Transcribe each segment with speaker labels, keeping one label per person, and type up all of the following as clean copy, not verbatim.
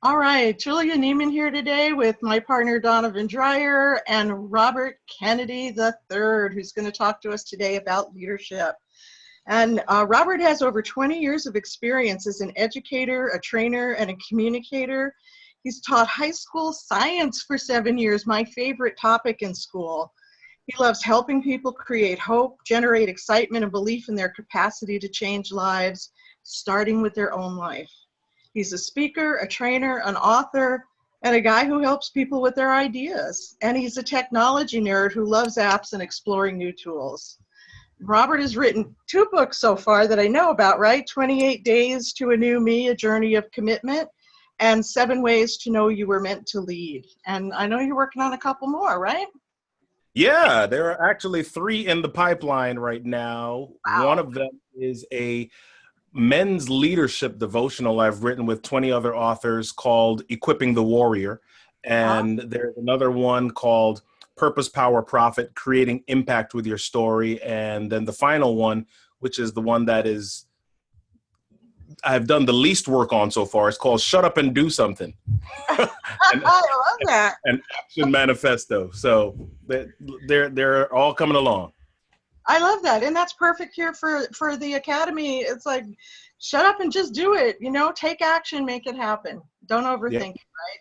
Speaker 1: All right, Julia Neiman here today with my partner Donovan Dreyer and Robert Kennedy III, who's going to talk to us today about leadership. And Robert has over 20 years of experience as an educator, a trainer, and a communicator. He's taught high school science for 7 years, my favorite topic in school. He loves helping people create hope, generate excitement and belief in their capacity to change lives, starting with their own life. He's a speaker, a trainer, an author, and a guy who helps people with their ideas. And he's a technology nerd who loves apps and exploring new tools. Robert has written 2 books so far that I know about, right? 28 Days to a New Me, A Journey of Commitment, and 7 Ways to Know You Were Meant to Lead. And I know you're working on a couple more, right?
Speaker 2: Yeah, there are actually 3 in the pipeline right now.
Speaker 1: Wow.
Speaker 2: One of them is a men's leadership devotional I've written with 20 other authors called Equipping the Warrior. And there's another one called Purpose, Power, Profit, Creating Impact with Your Story. And then the final one, which is the one that I've done the least work on so far, it's called Shut Up and Do Something.
Speaker 1: I love that.
Speaker 2: An action manifesto. So they're all coming along.
Speaker 1: I love that. And that's perfect here for the Academy. It's like, shut up and just do it. You know, take action, make it happen. Don't overthink it, right?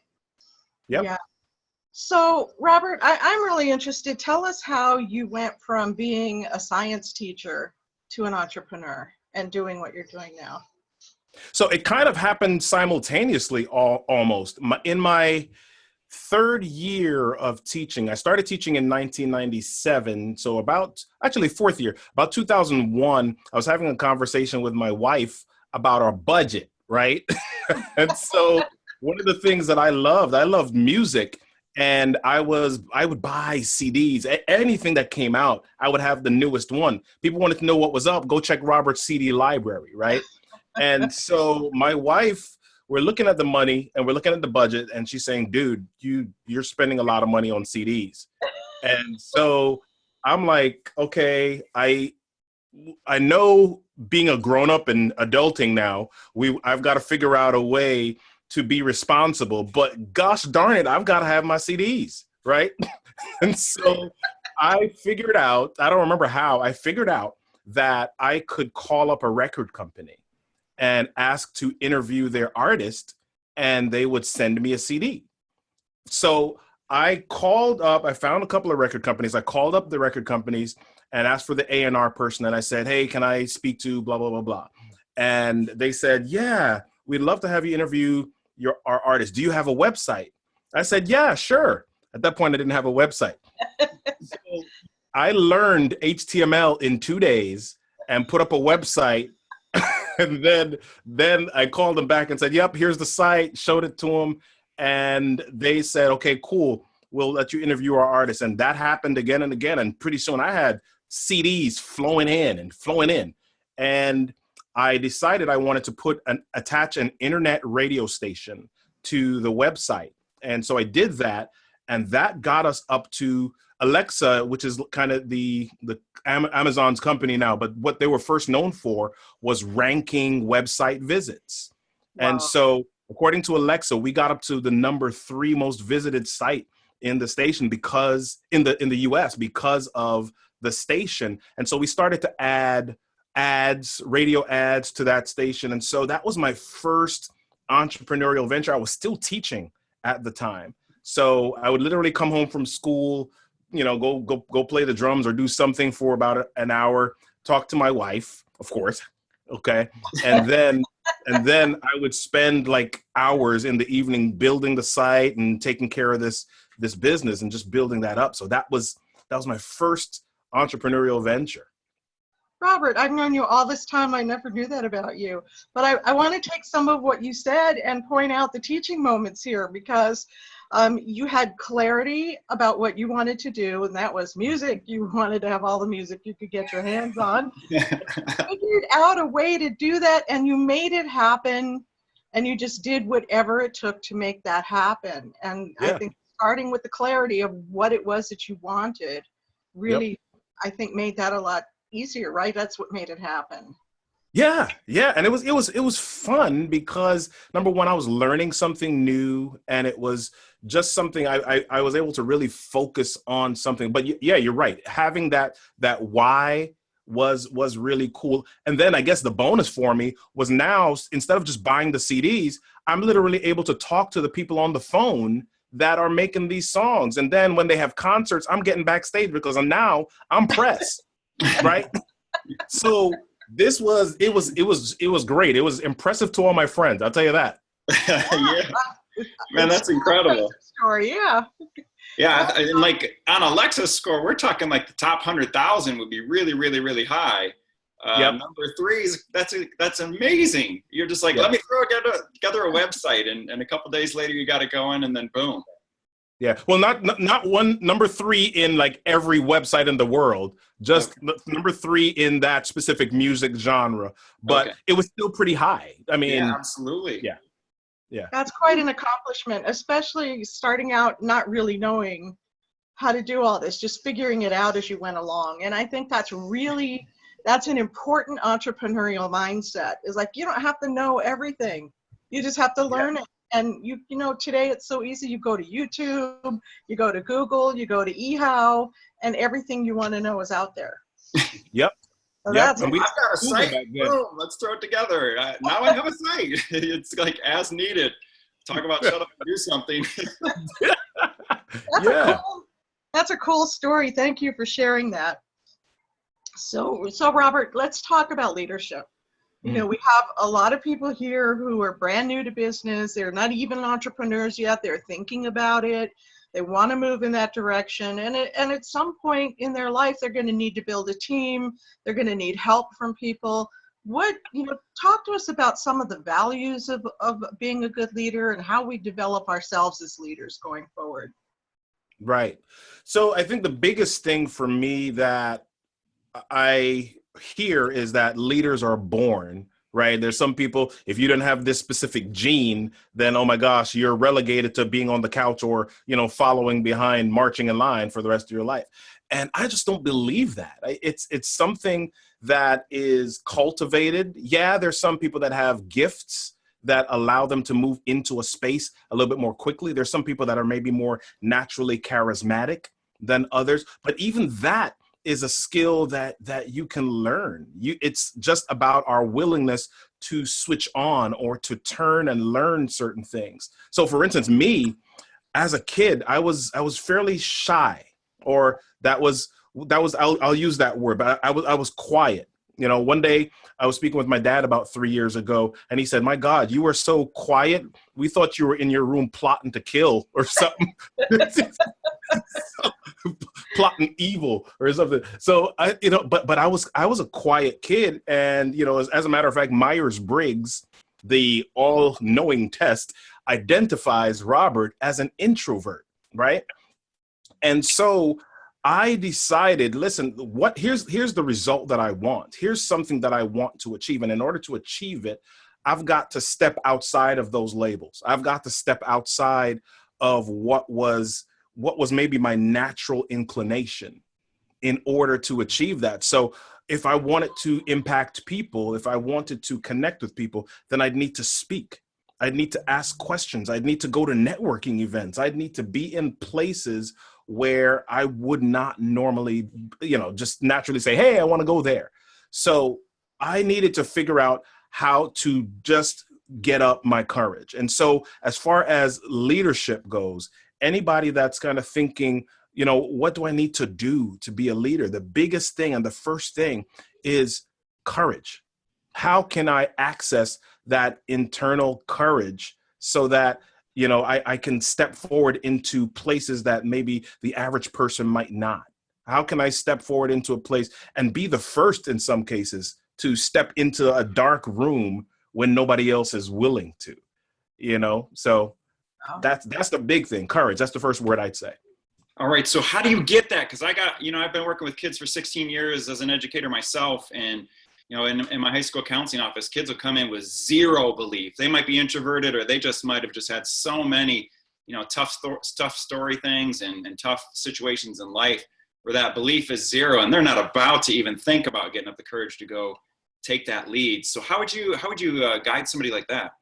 Speaker 2: Yep.
Speaker 1: Yeah. So, Robert, I'm really interested. Tell us how you went from being a science teacher to an entrepreneur and doing what you're doing now.
Speaker 2: So it kind of happened simultaneously almost. In my 3rd year of teaching, I started teaching in 1997. So actually 4th year, about 2001, I was having a conversation with my wife about our budget, right? And so one of the things that I loved music. And I would buy CDs, anything that came out, I would have the newest one. People wanted to know what was up, go check Robert's CD library, right? And so my wife, we're looking at the money and we're looking at the budget, and she's saying, dude, you're spending a lot of money on CDs. And so I'm like, okay, I know being a grown-up and adulting now, I've got to figure out a way to be responsible, but gosh darn it, I've got to have my CDs, right? And so I figured out, I don't remember how, I figured out that I could call up a record company and ask to interview their artist, and they would send me a CD. So I called up, I found a couple of record companies. I called up the record companies and asked for the A&R person. And I said, hey, can I speak to blah, blah, blah, blah. And they said, yeah, we'd love to have you interview our artist. Do you have a website? I said, yeah, sure. At that point, I didn't have a website. So I learned HTML in 2 days and put up a website. And then I called them back and said, yep, here's the site, showed it to them. And they said, okay, cool. We'll let you interview our artist. And that happened again and again. And pretty soon I had CDs flowing in. And I decided I wanted to attach an internet radio station to the website. And so I did that. And that got us up to Alexa, which is kind of the Amazon's company now, but what they were first known for was ranking website visits. Wow. And so according to Alexa, we got up to the number 3 most visited site in the station because in the US because of the station. And so we started to add radio ads to that station. And so that was my first entrepreneurial venture. I was still teaching at the time. So I would literally come home from school, go play the drums or do something for about an hour, talk to my wife, of course. Okay. And then I would spend like hours in the evening building the site and taking care of this business and just building that up. So that was my first entrepreneurial venture.
Speaker 1: Robert, I've known you all this time. I never knew that about you. But I want to take some of what you said and point out the teaching moments here because you had clarity about what you wanted to do, and that was music. You wanted to have all the music you could get your hands on. You figured out a way to do that, and you made it happen, and you just did whatever it took to make that happen. And I think starting with the clarity of what it was that you wanted really, I think, made that a lot easier, right? That's what made it happen.
Speaker 2: Yeah, and it was fun because number one, I was learning something new, and it was just something I was able to really focus on something. But yeah, you're right. Having that why was really cool. And then I guess the bonus for me was now instead of just buying the CDs, I'm literally able to talk to the people on the phone that are making these songs. And then when they have concerts, I'm getting backstage because I'm press, right? So it was great. It was impressive to all my friends. I'll tell you that.
Speaker 3: Yeah, man,
Speaker 1: It's
Speaker 3: that's incredible.
Speaker 1: a story, yeah.
Speaker 3: Yeah, and like on a Lexus score, we're talking like the top 100,000 would be really, really, really high.
Speaker 2: Yep.
Speaker 3: Number three is that's amazing. You're just like,
Speaker 2: Yeah.
Speaker 3: let me throw together a website, and a couple days later you got it going, and then boom.
Speaker 2: Yeah. Well, not one number three in like every website in the world, just
Speaker 3: Okay.
Speaker 2: number three in that specific music genre. But
Speaker 3: Okay.
Speaker 2: it was still pretty high. I
Speaker 3: Yeah,
Speaker 2: mean,
Speaker 3: absolutely.
Speaker 2: yeah, yeah.
Speaker 1: That's quite an accomplishment, especially starting out not really knowing how to do all this, just figuring it out as you went along. And I think that's an important entrepreneurial mindset. Is like you don't have to know everything. You just have to
Speaker 2: Yeah.
Speaker 1: learn it. And today it's so easy. You go to YouTube, you go to Google, you go to eHow, and everything you want to know is out there.
Speaker 2: Yep.
Speaker 1: So
Speaker 2: Yep.
Speaker 1: that's
Speaker 2: And we
Speaker 3: I've got a
Speaker 2: Google
Speaker 3: site.
Speaker 2: back then.
Speaker 3: Boom, let's throw it together. Now I have a site. It's like as needed. Talk about shut up and do something.
Speaker 1: That's
Speaker 2: Yeah.
Speaker 1: that's a cool story. Thank you for sharing that. So Robert, let's talk about leadership.
Speaker 2: Mhm.
Speaker 1: We have a lot of people here who are brand new to business. They're not even entrepreneurs yet. They're thinking about it. They want to move in that direction. And at some point in their life, they're going to need to build a team. They're going to need help from people. Talk to us about some of the values of being a good leader and how we develop ourselves as leaders going forward.
Speaker 2: Right. So I think the biggest thing for me that I hear is that leaders are born, right? There's some people, if you didn't have this specific gene, then, oh my gosh, you're relegated to being on the couch or, following behind, marching in line for the rest of your life. And I just don't believe that. It's something that is cultivated. Yeah, there's some people that have gifts that allow them to move into a space a little bit more quickly. There's some people that are maybe more naturally charismatic than others, but even that is a skill that you can learn. It's just about our willingness to switch on or to turn and learn certain things. So for instance, me as a kid, I was fairly shy, or I'll use that word, but I was quiet. One day I was speaking with my dad about 3 years ago, and he said, "My God, you were so quiet. We thought you were in your room plotting to kill or something." Plotting evil or something. So but I was a quiet kid, and as a matter of fact, Myers-Briggs, the all-knowing test, identifies Robert as an introvert, right? And so I decided, listen, here's the result that I want. Here's something that I want to achieve. And in order to achieve it, I've got to step outside of those labels. I've got to step outside of what was maybe my natural inclination in order to achieve that. So if I wanted to impact people, if I wanted to connect with people, then I'd need to speak. I'd need to ask questions. I'd need to go to networking events. I'd need to be in places where I would not normally, just naturally say, "Hey, I want to go there." So I needed to figure out how to just get up my courage. And so as far as leadership goes, anybody that's kind of thinking, what do I need to do to be a leader? The biggest thing and the first thing is courage. How can I access that internal courage so that, I can step forward into places that maybe the average person might not? How can I step forward into a place and be the first in some cases to step into a dark room when nobody else is willing to, So that's the big thing. Courage. That's the first word I'd say.
Speaker 3: All right. So how do you get that? Because I've been working with kids for 16 years as an educator myself. And, in my high school counseling office, kids will come in with zero belief. They might be introverted, or they just might have just had so many, tough story things and tough situations in life where that belief is zero. And they're not about to even think about getting up the courage to go take that lead. So how would you guide somebody like that?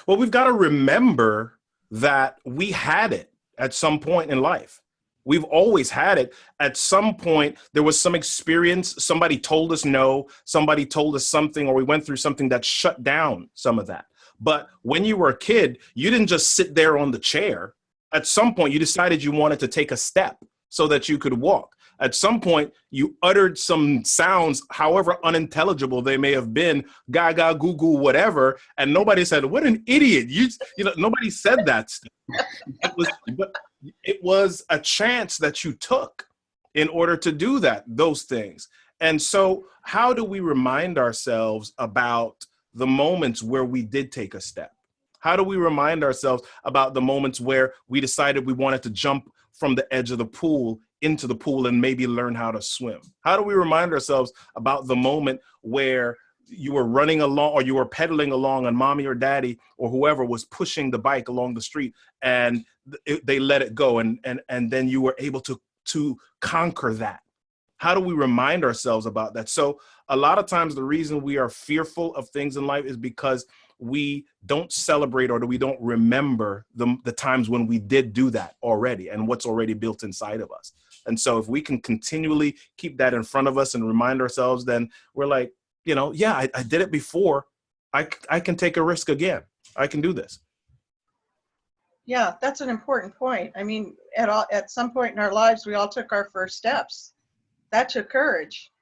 Speaker 2: Well, we've got to remember that we had it at some point in life. We've always had it. At some point, there was some experience. Somebody told us no, somebody told us something, or we went through something that shut down some of that. But when you were a kid, you didn't just sit there on the chair. At some point, you decided you wanted to take a step so that you could walk. At some point, you uttered some sounds, however unintelligible they may have been, gaga, goo goo, whatever, and nobody said, "What an idiot!" You know, nobody said that stuff. It was a chance that you took in order to do those things. And so, how do we remind ourselves about the moments where we did take a step? How do we remind ourselves about the moments where we decided we wanted to jump from the edge of the pool into the pool and maybe learn how to swim? How do we remind ourselves about the moment where you were running along or you were pedaling along and mommy or daddy or whoever was pushing the bike along the street and they let it go and then you were able to conquer that? How do we remind ourselves about that? So a lot of times the reason we are fearful of things in life is because we don't celebrate or we don't remember the times when we did do that already and what's already built inside of us. And so if we can continually keep that in front of us and remind ourselves, then we're like, you know, yeah, I did it before. I can take a risk again. I can do this.
Speaker 1: Yeah, that's an important point. I mean, at some point in our lives, we all took our first steps. That took courage.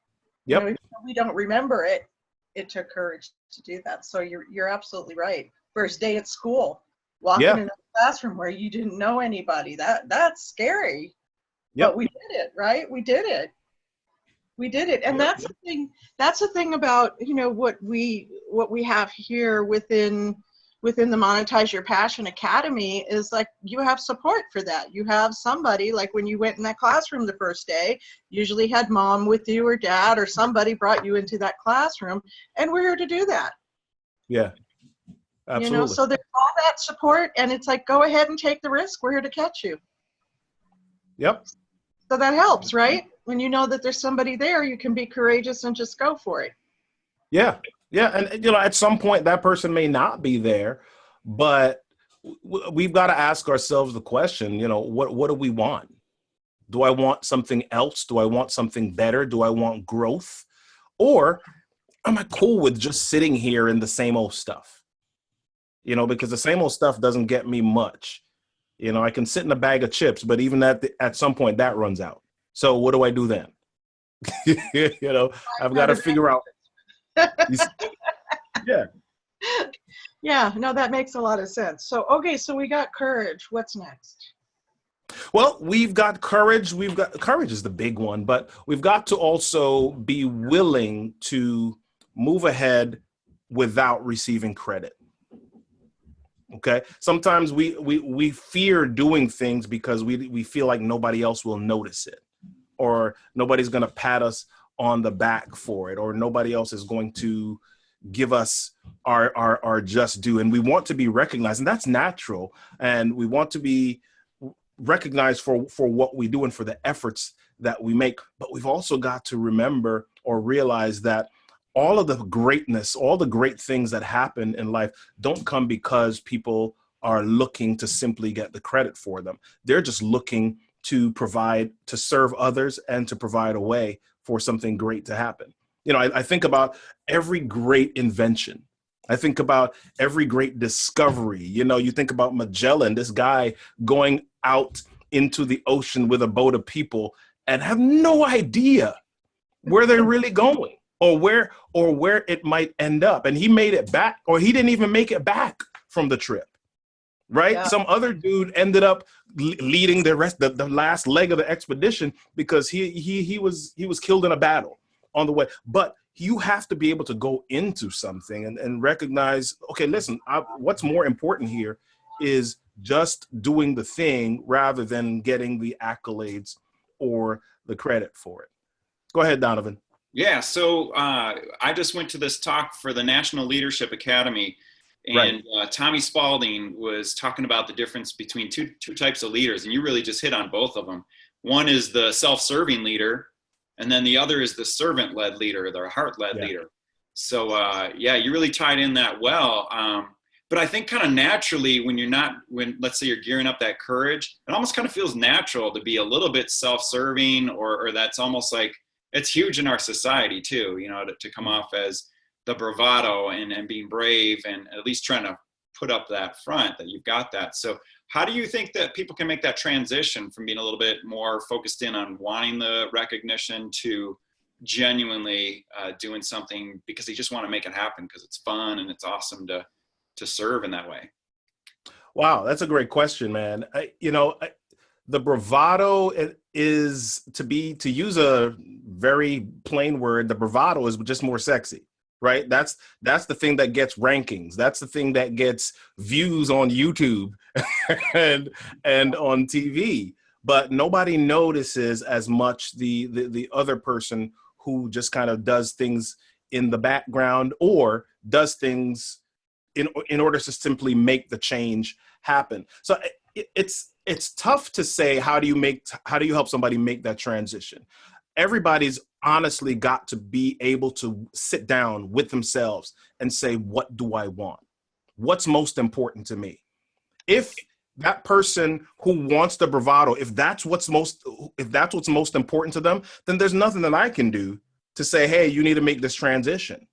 Speaker 2: Yep.
Speaker 1: You know, if we don't remember it, it took courage to do that. So you're absolutely right. First day at school, walking in a classroom where you didn't know anybody. That's scary.
Speaker 2: Yep.
Speaker 1: But we did it, right? We did it. We did it. And that's the thing. That's the thing about, you know, what we have here within the Monetize Your Passion Academy is like you have support for that. You have somebody, like when you went in that classroom the first day, usually had mom with you or dad or somebody brought you into that classroom, and we're here to do that.
Speaker 2: Yeah, absolutely.
Speaker 1: You know, so there's all that support, and it's like, go ahead and take the risk. We're here to catch you.
Speaker 2: Yep.
Speaker 1: So that helps, right? When you know that there's somebody there, you can be courageous and just go for it.
Speaker 2: Yeah. Yeah. And, you know, at some point that person may not be there, but we've got to ask ourselves the question, you know, what do we want? Do I want something else? Do I want something better? Do I want growth? Or am I cool with just sitting here in the same old stuff? You know, because the same old stuff doesn't get me much. You know, I can sit in a bag of chips, but even at some point that runs out. So what do I do then? You know, I've got to figure out. Yeah.
Speaker 1: Yeah, no, that makes a lot of sense. So, okay, so we got courage. What's next?
Speaker 2: Well, we've got courage. Courage is the big one, but we've got to also be willing to move ahead without receiving credit. Okay. Sometimes we fear doing things because we feel like nobody else will notice it, or nobody's going to pat us on the back for it, or nobody else is going to give us our just due. And we want to be recognized, and that's natural. And we want to be recognized for what we do and for the efforts that we make. But we've also got to remember or realize that all of the greatness, all the great things that happen in life don't come because people are looking to simply get the credit for them. They're just looking to provide, to serve others, and to provide a way for something great to happen. You know, I think about every great invention. I think about every great discovery. You know, you think about Magellan, this guy going out into the ocean with a boat of people and have no idea where they're really going, or where it might end up. And he made it back, or he didn't even make it back from the trip, right? Yeah. Some other dude ended up leading the last leg of the expedition because he was killed in a battle on the way. But you have to be able to go into something and recognize, okay, listen, what's more important here is just doing the thing rather than getting the accolades or the credit for it. Go ahead, Donovan.
Speaker 3: Yeah, so I just went to this talk for the National Leadership Academy, and right. Tommy Spalding was talking about the difference between two types of leaders, and you really just hit on both of them. One is the self-serving leader, and then the other is the servant-led leader, the heart-led leader. So yeah, you really tied in that well. But I think kind of naturally when let's say you're gearing up that courage, it almost kind of feels natural to be a little bit self-serving, or that's almost like, it's huge in our society too, to come off as the bravado and being brave, and at least trying to put up that front that you've got that. So how do you think that people can make that transition from being a little bit more focused in on wanting the recognition to genuinely doing something because they just want to make it happen because it's fun and it's awesome to serve in that way?
Speaker 2: Wow, that's a great question, man. The bravado is, to use a very plain word, the bravado is just more sexy, right? That's the thing that gets rankings. That's the thing that gets views on YouTube and on TV. But nobody notices as much the other person who just kind of does things in the background, or does things in order to simply make the change happen. So it's tough to say, how do you help somebody make that transition? Everybody's honestly got to be able to sit down with themselves and say, what do I want? What's most important to me? If that person who wants the bravado, if that's what's most important to them, then there's nothing that I can do to say, hey, you need to make this transition.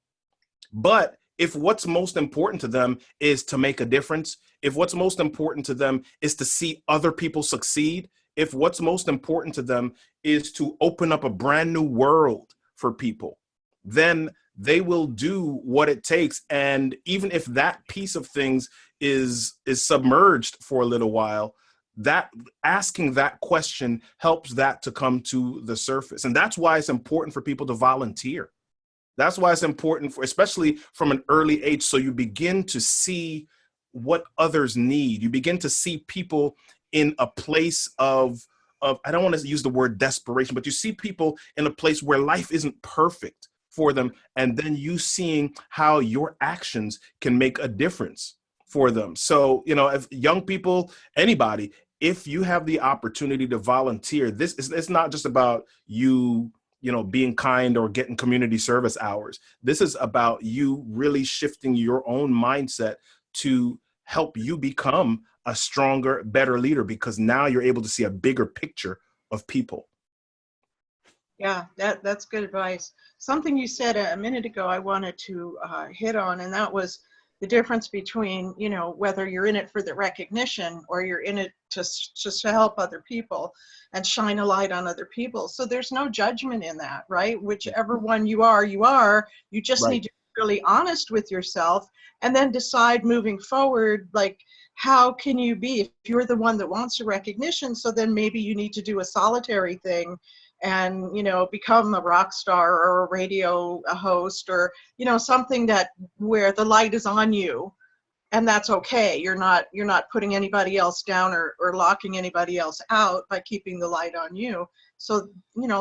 Speaker 2: But if what's most important to them is to make a difference, if what's most important to them is to see other people succeed, if what's most important to them is to open up a brand new world for people, then they will do what it takes. And even if that piece of things is submerged for a little while, that asking that question helps that to come to the surface. And that's why it's important for people to volunteer. That's why it's important, especially from an early age, so you begin to see what others need. You begin to see people in a place of I don't want to use the word desperation, but you see people in a place where life isn't perfect for them, and then you seeing how your actions can make a difference for them. So, if young people, anybody, if you have the opportunity to volunteer, it's not just about you being kind or getting community service hours. This is about you really shifting your own mindset to help you become a stronger, better leader, because now you're able to see a bigger picture of people.
Speaker 1: Yeah, that's good advice. Something you said a minute ago I wanted to hit on, and that was the difference between, whether you're in it for the recognition or you're in it just to help other people and shine a light on other people. So there's no judgment in that, right? Whichever one you are. You just
Speaker 2: Right.
Speaker 1: need to be really honest with yourself and then decide moving forward, like, how can you be, if you're the one that wants a recognition, so then maybe you need to do a solitary thing and, become a rock star or a radio host, or, something where the light is on you, and that's okay. You're not putting anybody else down or locking anybody else out by keeping the light on you. So,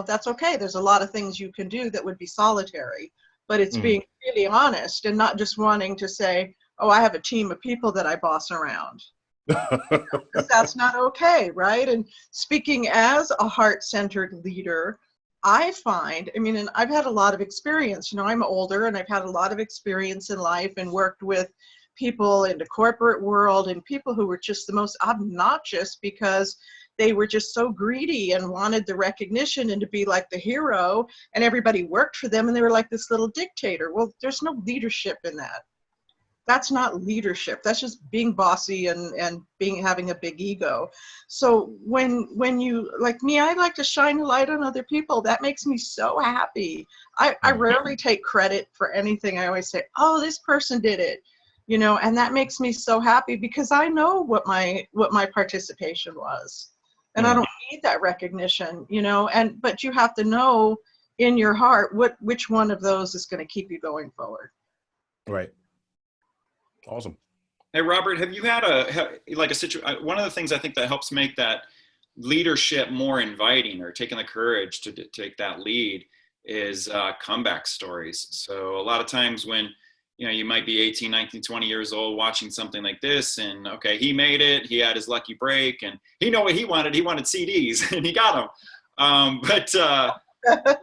Speaker 1: that's okay. There's a lot of things you can do that would be solitary, but it's being really honest and not just wanting to say, oh, I have a team of people that I boss around. Because that's not okay, right? And speaking as a heart-centered leader, I find, and I've had a lot of experience. I'm older, and I've had a lot of experience in life and worked with people in the corporate world and people who were just the most obnoxious because they were just so greedy and wanted the recognition and to be like the hero, and everybody worked for them, and they were like this little dictator. Well, there's no leadership in that. That's not leadership. That's just being bossy and having a big ego. So when you, like me, I like to shine a light on other people. That makes me so happy. I rarely take credit for anything. I always say, oh, this person did it, and that makes me so happy because I know what my participation was, and I don't need that recognition, but you have to know in your heart which one of those is going to keep you going forward.
Speaker 2: Right. Awesome.
Speaker 3: Hey, Robert, have you had a situation? One of the things I think that helps make that leadership more inviting, or taking the courage to take that lead, is comeback stories. So a lot of times when, you might be 18, 19, 20 years old watching something like this, and okay, he made it, he had his lucky break, and he knew what he wanted. He wanted CDs and he got them. But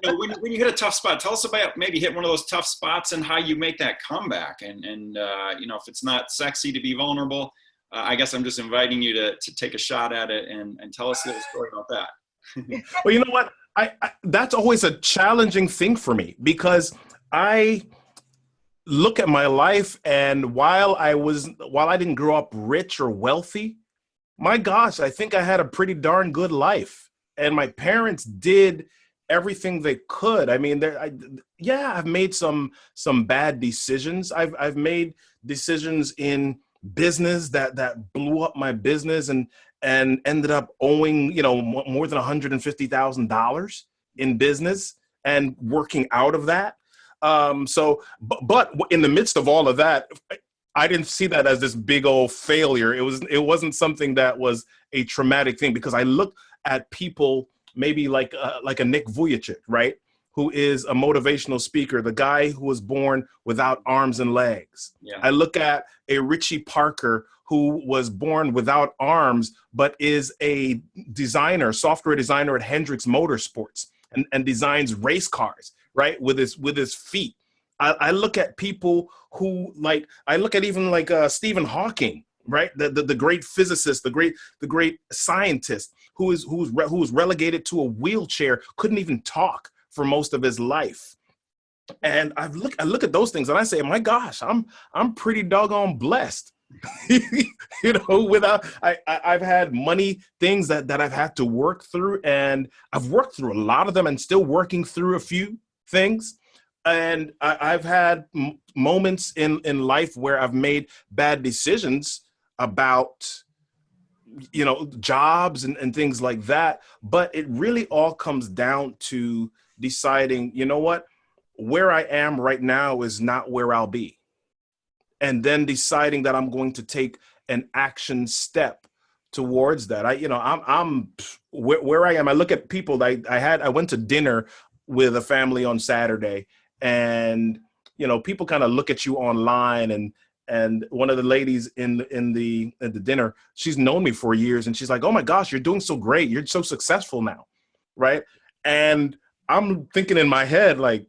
Speaker 3: when you hit a tough spot, tell us about maybe hit one of those tough spots and how you make that comeback. And if it's not sexy to be vulnerable, I guess I'm just inviting you to take a shot at it and tell us a little story about that.
Speaker 2: Well, you know what? I that's always a challenging thing for me, because I look at my life, and while I didn't grow up rich or wealthy, my gosh, I think I had a pretty darn good life. And my parents did everything they could. I mean, I've made some bad decisions. I've made decisions in business that blew up my business and ended up owing, more than $150,000 in business and working out of that. But in the midst of all of that, I didn't see that as this big old failure. It wasn't something that was a traumatic thing, because I look at people maybe like a Nick Vujicic, right? Who is a motivational speaker, the guy who was born without arms and legs.
Speaker 3: Yeah.
Speaker 2: I look at a Richie Parker who was born without arms, but is a software designer at Hendrix Motorsports and designs race cars, right? With his feet. I look at people who I look at even Stephen Hawking, right? The great physicist, the great scientist who was relegated to a wheelchair, couldn't even talk for most of his life. And I look at those things and I say, my gosh, I'm pretty doggone blessed. I've had money things that I've had to work through, and I've worked through a lot of them and still working through a few things. And I've had moments in life where I've made bad decisions about, jobs and things like that. But it really all comes down to deciding, you know what, where I am right now is not where I'll be. And then deciding that I'm going to take an action step towards that. I'm where I am. I look at people. I went to dinner with a family on Saturday, and people kind of look at you online, and one of the ladies in the dinner, she's known me for years, and she's like, "Oh my gosh, you're doing so great. You're so successful now," right? And I'm thinking in my head, like,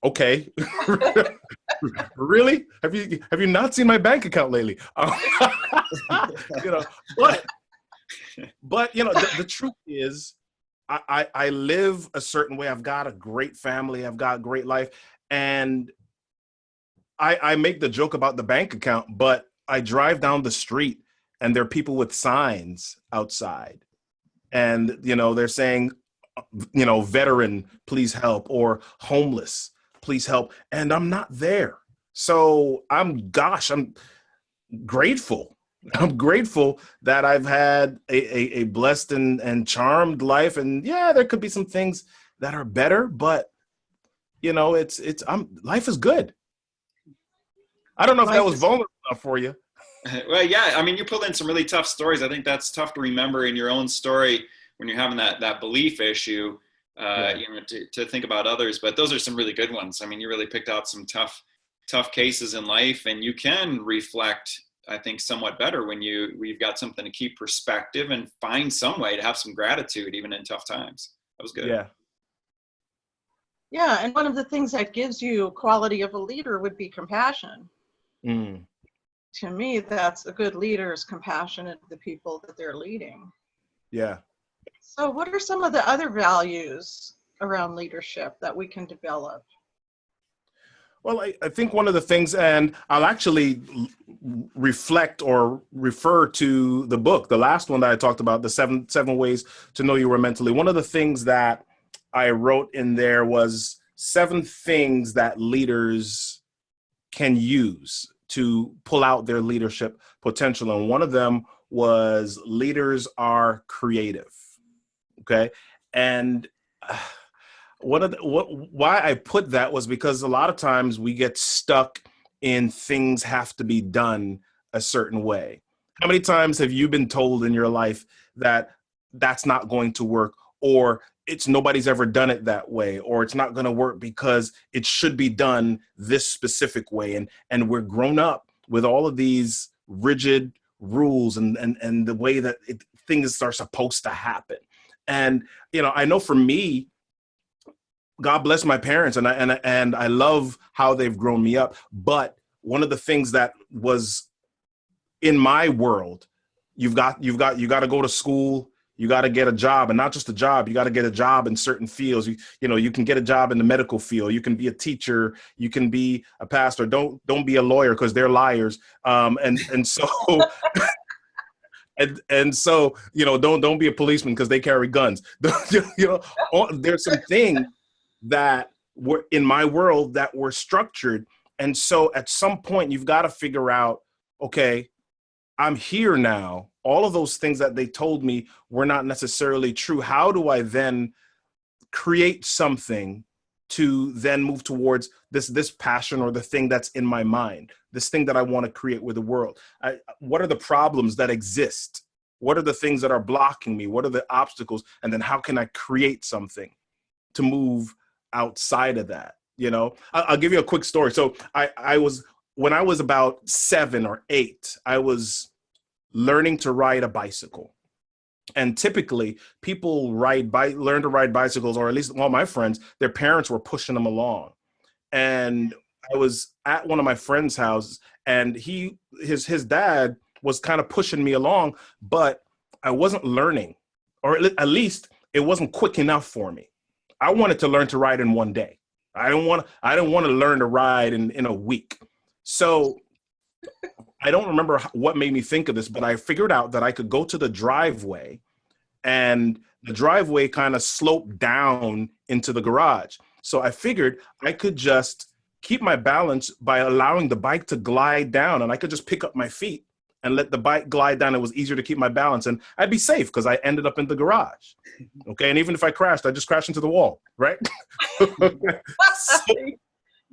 Speaker 2: okay, really? Have you not seen my bank account lately? But the truth is, I live a certain way. I've got a great family. I've got a great life. And I make the joke about the bank account, but I drive down the street and there are people with signs outside. And, they're saying, veteran, please help, or homeless, please help. And I'm not there. So I'm grateful. I'm grateful that I've had a blessed and charmed life. And yeah, there could be some things that are better, but life is good. I don't know if that was vulnerable enough for you.
Speaker 3: Well, yeah. I mean, you pulled in some really tough stories. I think that's tough to remember in your own story when you're having that belief issue, to think about others. But those are some really good ones. I mean, you really picked out some tough cases in life, and you can reflect, I think, somewhat better when you've got something to keep perspective and find some way to have some gratitude even in tough times. That was good.
Speaker 2: Yeah.
Speaker 1: Yeah, and one of the things that gives you quality of a leader would be compassion. To me, that's a good leader is compassionate to the people that they're leading.
Speaker 2: Yeah.
Speaker 1: So what are some of the other values around leadership that we can develop?
Speaker 2: Well, I think one of the things, and I'll actually reflect or refer to the book, the last one that I talked about, the seven ways to know you were mentally. One of the things that I wrote in there was 7 things that leaders can use to pull out their leadership potential. And one of them was leaders are creative. Okay. And why I put that was because a lot of times we get stuck in things have to be done a certain way. How many times have you been told in your life that that's not going to work, or nobody's ever done it that way, or it's not going to work because it should be done this specific way? And we're grown up with all of these rigid rules and the way that things are supposed to happen. And, I know for me, God bless my parents, and I love how they've grown me up. But one of the things that was in my world, you got to go to school, you got to get a job, and not just a job, you got to get a job in certain fields. You can get a job in the medical field, you can be a teacher, you can be a pastor. Don't be a lawyer because they're liars. And so and so don't be a policeman because they carry guns. There's some things that were in my world that were structured, and so at some point you've got to figure out, okay, I'm here now. All of those things that they told me were not necessarily true. How do I then create something to then move towards this passion or the thing that's in my mind, this thing that I want to create with the world? What are the problems that exist? What are the things that are blocking me? What are the obstacles? And then how can I create something to move outside of that? I'll give you a quick story. So when I was about 7 or 8, I was learning to ride a bicycle. And typically people learn to ride bicycles, or at least all my friends, their parents were pushing them along. And I was at one of my friend's houses, and his dad was kind of pushing me along, but I wasn't learning, or at least it wasn't quick enough for me. I wanted to learn to ride in one day. I didn't want to learn to ride in a week. So I don't remember what made me think of this, but I figured out that I could go to the driveway, and the driveway kind of sloped down into the garage. So I figured I could just keep my balance by allowing the bike to glide down, and I could just pick up my feet and let the bike glide down. It was easier to keep my balance, and I'd be safe because I ended up in the garage. Okay. And even if I crashed, I just crashed into the wall. Right.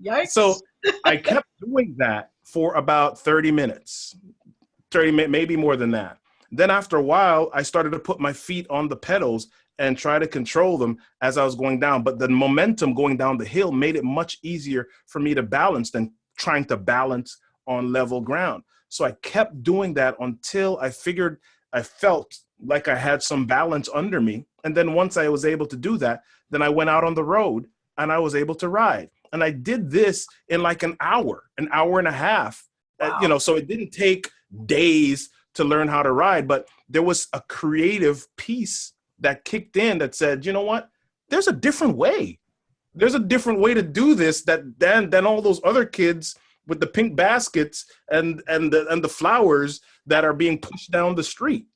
Speaker 1: Yikes.
Speaker 2: So I kept doing that for about 30 minutes, maybe more than that. Then after a while, I started to put my feet on the pedals and try to control them as I was going down. But the momentum going down the hill made it much easier for me to balance than trying to balance on level ground. So I kept doing that until I felt like I had some balance under me. And then once I was able to do that, then I went out on the road and I was able to ride. And I did this in like an hour and a half.
Speaker 1: Wow.
Speaker 2: So it didn't take days to learn how to ride, but there was a creative piece that kicked in that said, you know what? There's a different way. There's a different way to do this than all those other kids with the pink baskets and the flowers that are being pushed down the street,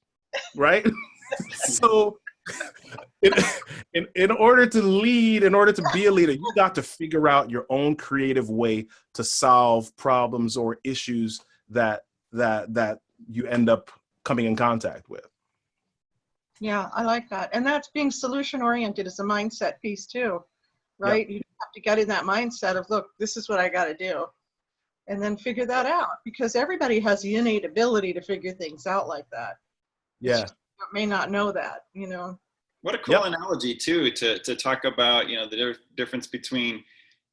Speaker 2: right? So in order to lead, in order to be a leader, you got to figure out your own creative way to solve problems or issues that you end up coming in contact with.
Speaker 1: Yeah, I like that. And that's being solution oriented is a mindset piece too, right? Yep. You have to get in that mindset of, look, this is what I got to do. And then figure that out, because everybody has the innate ability to figure things out like that.
Speaker 2: Yeah.
Speaker 1: You may not know that,
Speaker 3: What a cool analogy too, to talk about, the difference between,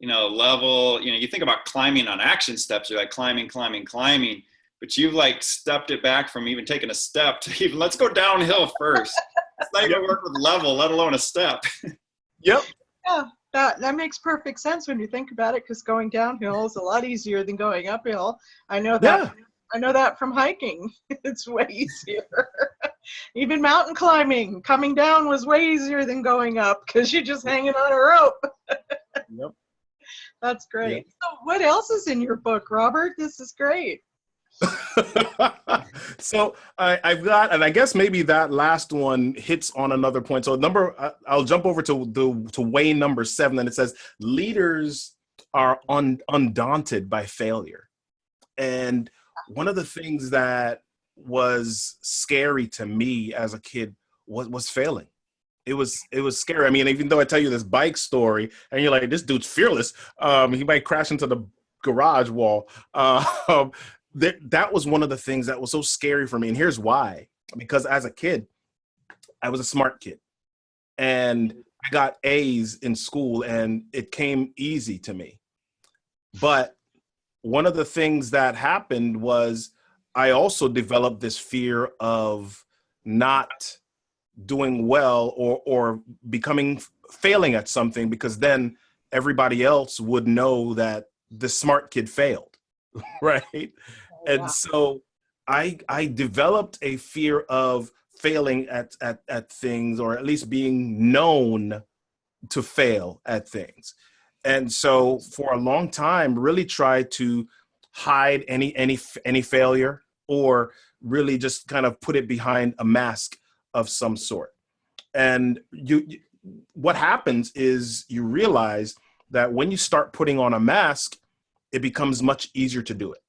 Speaker 3: level, you think about climbing on action steps, you're like climbing, but you've like stepped it back from even taking a step to even, let's go downhill first. It's not even work with level, let alone a step.
Speaker 2: Yep.
Speaker 1: Yeah, that makes perfect sense when you think about it, because going downhill is a lot easier than going uphill. I know that. Yeah. I know that from hiking. It's way easier. Even mountain climbing, coming down was way easier than going up because you're just hanging on a rope.
Speaker 2: Yep.
Speaker 1: That's great. Yep. So what else is in your book, Robert? This is great.
Speaker 2: So I've got, and I guess maybe that last one hits on another point. So I'll jump over to way number 7, and it says leaders are undaunted by failure. And one of the things that was scary to me as a kid was failing. It was scary. I mean, even though I tell you this bike story and you're like, this dude's fearless, he might crash into the garage wall. That was one of the things that was so scary for me. And here's why. Because as a kid, I was a smart kid. And I got A's in school, and it came easy to me. But one of the things that happened was I also developed this fear of not doing well or becoming failing at something, because then everybody else would know that the smart kid failed, right? And so I developed a fear of failing at things, or at least being known to fail at things. And so for a long time, really tried to hide any failure, or really just kind of put it behind a mask of some sort. And what happens is you realize that when you start putting on a mask, it becomes much easier to do it.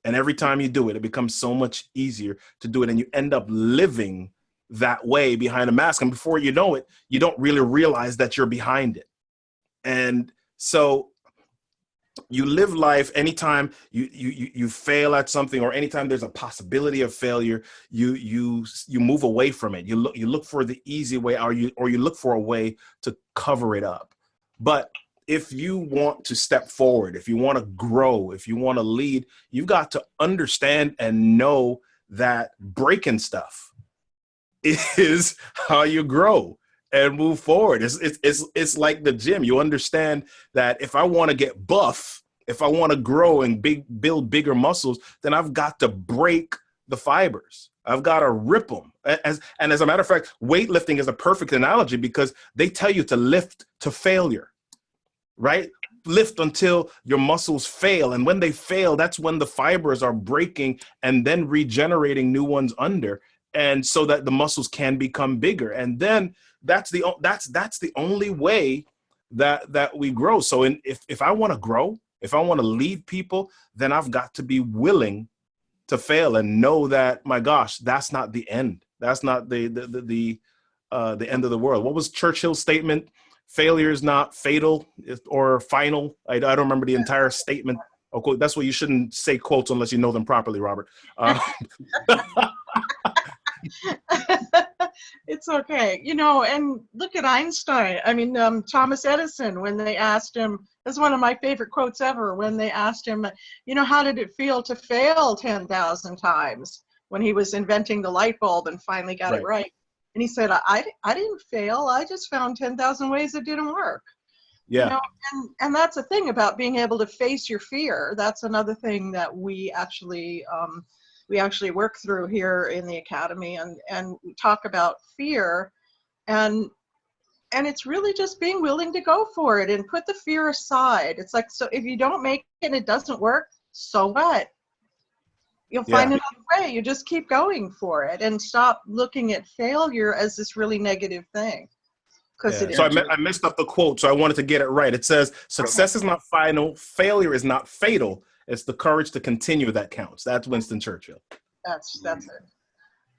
Speaker 2: And every time you do it, it becomes so much easier to do it. And you end up living that way behind a mask. And before you know it, you don't really realize that you're behind it. And so you live life, anytime you fail at something, or anytime there's a possibility of failure, you move away from it. You look for the easy way, or you look for a way to cover it up. But if you want to step forward, if you want to grow, if you want to lead, you've got to understand and know that breaking stuff is how you grow and move forward. It's like the gym. You understand that if I want to get buff, if I want to grow and build bigger muscles, then I've got to break the fibers. I've got to rip them. And as a matter of fact, weightlifting is a perfect analogy, because they tell you to lift to failure, right? Lift until your muscles fail. And when they fail, that's when the fibers are breaking and then regenerating new ones under, and so that the muscles can become bigger. And then that's the only way that we grow. So if I want to grow, if I want to lead people, then I've got to be willing to fail and know that, my gosh, that's not the end. That's not the end of the world. What was Churchill's statement? Failure is not fatal or final. I don't remember the entire statement. Oh, that's why you shouldn't say quotes unless you know them properly, Robert.
Speaker 1: It's okay. And look at Einstein. I mean, Thomas Edison, when they asked him, that's one of my favorite quotes ever, when they asked him, how did it feel to fail 10,000 times when he was inventing the light bulb and finally got it right? And he said, I didn't fail. I just found 10,000 ways it didn't work.
Speaker 2: Yeah.
Speaker 1: And that's the thing about being able to face your fear. That's another thing that we actually work through here in the academy, and we talk about fear, and it's really just being willing to go for it and put the fear aside. It's like, so if you don't make it and it doesn't work, so what? You'll find another way. You just keep going for it and stop looking at failure as this really negative thing.
Speaker 2: So I messed up the quote, so I wanted to get it right. It says, success is not final, failure is not fatal. It's the courage to continue that counts. That's Winston Churchill.
Speaker 1: That's it.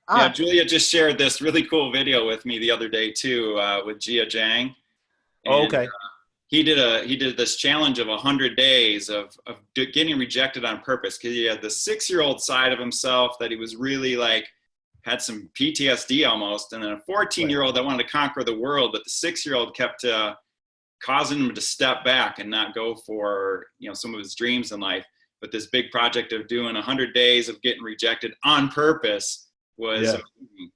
Speaker 3: Yeah, Julia just shared this really cool video with me the other day too, with Jia Zhang. And, he did this challenge of 100 days of getting rejected on purpose, because he had the 6-year-old side of himself that he was really had some PTSD almost, and then a 14-year-old that wanted to conquer the world, but the 6-year-old kept causing him to step back and not go for some of his dreams in life. But this big project of doing 100 days of getting rejected on purpose was amazing.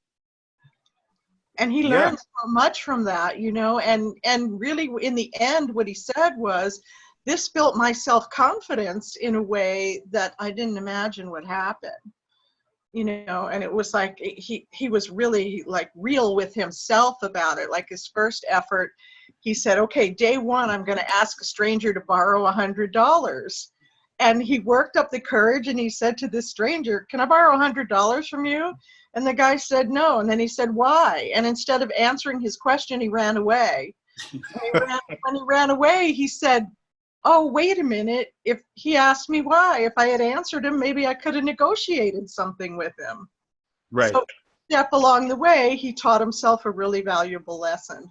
Speaker 1: And he learned so much from that, and really in the end, what he said was, this built my self-confidence in a way that I didn't imagine would happen, and it was like, he was really real with himself about it. Like his first effort, he said, okay, day one, I'm going to ask a stranger to borrow $100. And he worked up the courage and he said to this stranger, can I borrow $100 from you? And the guy said no. And then he said, why? And instead of answering his question, he ran away. When he ran away, he said, oh, wait a minute. If he asked me why, if I had answered him, maybe I could have negotiated something with him.
Speaker 2: Right.
Speaker 1: So step along the way, he taught himself a really valuable lesson.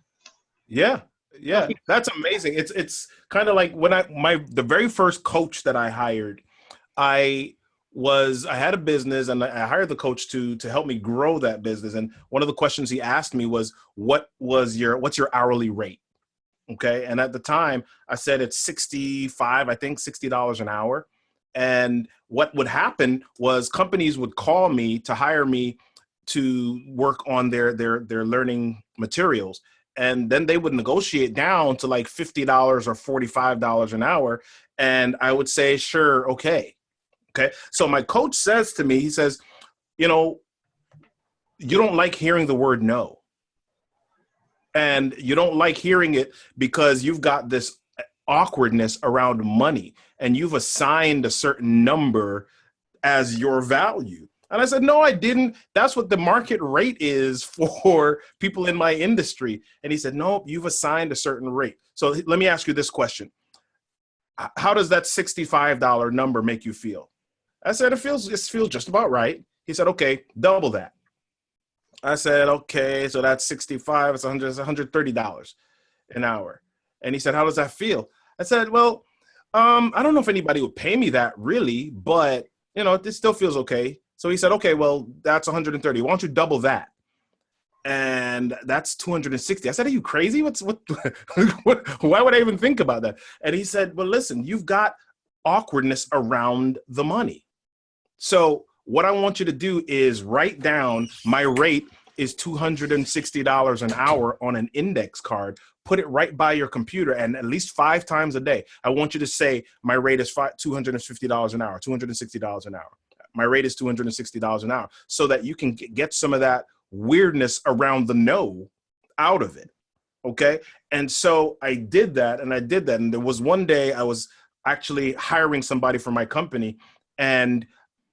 Speaker 2: Yeah. Yeah, that's amazing. It's kind of like when the very first coach that I hired, I had a business, and I hired the coach to help me grow that business. And one of the questions he asked me was, what's your hourly rate? Okay. And at the time I said, it's 65, I think $60 an hour. And what would happen was companies would call me to hire me to work on their learning materials. And then they would negotiate down to like $50 or $45 an hour. And I would say, sure, okay. Okay. So my coach says to me, he says, you know, you don't like hearing the word no. And you don't like hearing it because you've got this awkwardness around money and you've assigned a certain number as your value. And I said, no, I didn't. That's what the market rate is for people in my industry. And he said, no, you've assigned a certain rate. So let me ask you this question. How does that $65 number make you feel? I said, it feels just about right. He said, okay, double that. I said, okay, so that's 65, it's $130 an hour. And he said, how does that feel? I said, well, I don't know if anybody would pay me that really, but you know, this still feels okay. So he said, okay, well, that's 130. Why don't you double that? And that's 260. I said, are you crazy? What, why would I even think about that? And he said, well, listen, you've got awkwardness around the money. So what I want you to do is write down my rate is $260 an hour on an index card. Put it right by your computer, and at least 5 times a day, I want you to say my rate is $250 an hour, $260 an hour. My rate is $260 an hour, so that you can get some of that weirdness around the no out of it. Okay. And so I did that. And there was one day I was actually hiring somebody for my company, and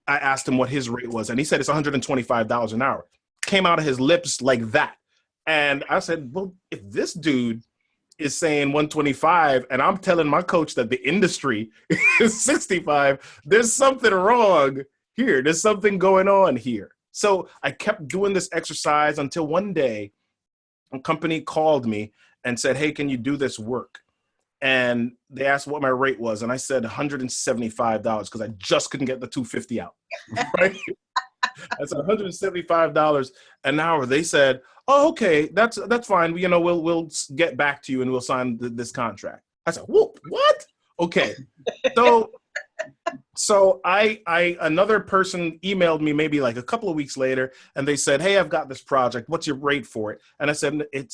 Speaker 2: I asked him what his rate was, and he said it's $125 an hour. Came out of his lips like that. And I said, well, if this dude is saying 125 and I'm telling my coach that the industry is 65, there's something wrong here. There's something going on here. So I kept doing this exercise until one day a company called me and said, hey, can you do this work? And they asked what my rate was. And I said $175 because I just couldn't get the 250 out. Right? I said $175 an hour. They said, oh, okay, that's fine. You know, we'll get back to you and we'll sign this contract. I said, whoop, what? Okay. So I another person emailed me maybe like a couple of weeks later, and they said, hey, I've got this project. What's your rate for it? And I said, it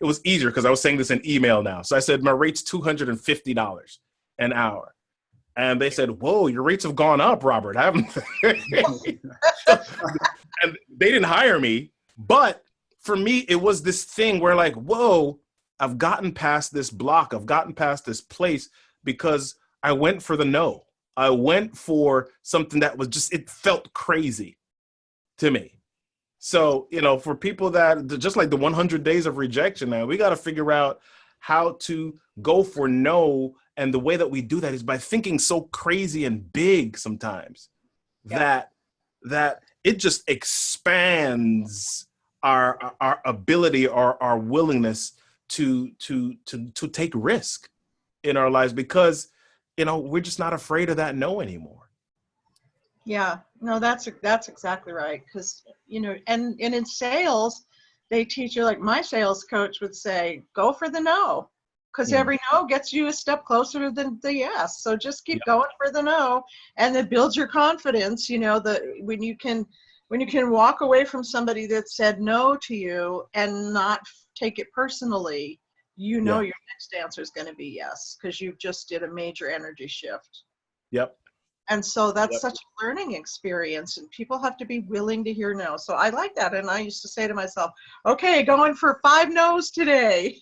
Speaker 2: was easier because I was saying this in email now. So I said, my rate's $250 an hour. And they said, whoa, your rates have gone up, Robert. I haven't. And they didn't hire me. But for me, it was this thing where like, whoa, I've gotten past this block. I've gotten past this place because I went for the no. I went for something that was just, it felt crazy to me. So, you know, for people that, just like the 100 days of rejection, man, we got to figure out how to go for no. And the way that we do that is by thinking so crazy and big sometimes that it just expands our ability or our willingness to take risk in our lives, because, you know, we're just not afraid of that no anymore.
Speaker 1: Yeah, no, that's exactly right. Because, you know, and in sales, they teach you, like my sales coach would say, go for the no. Because every no gets you a step closer than the yes. So just keep going for the no, and it builds your confidence. You know, that when you can walk away from somebody that said no to you and not take it personally, you know your next answer is going to be yes, because you just did a major energy shift.
Speaker 2: Yep.
Speaker 1: And so that's such a learning experience, and people have to be willing to hear no. So I like that, and I used to say to myself, okay, going for 5 no's today.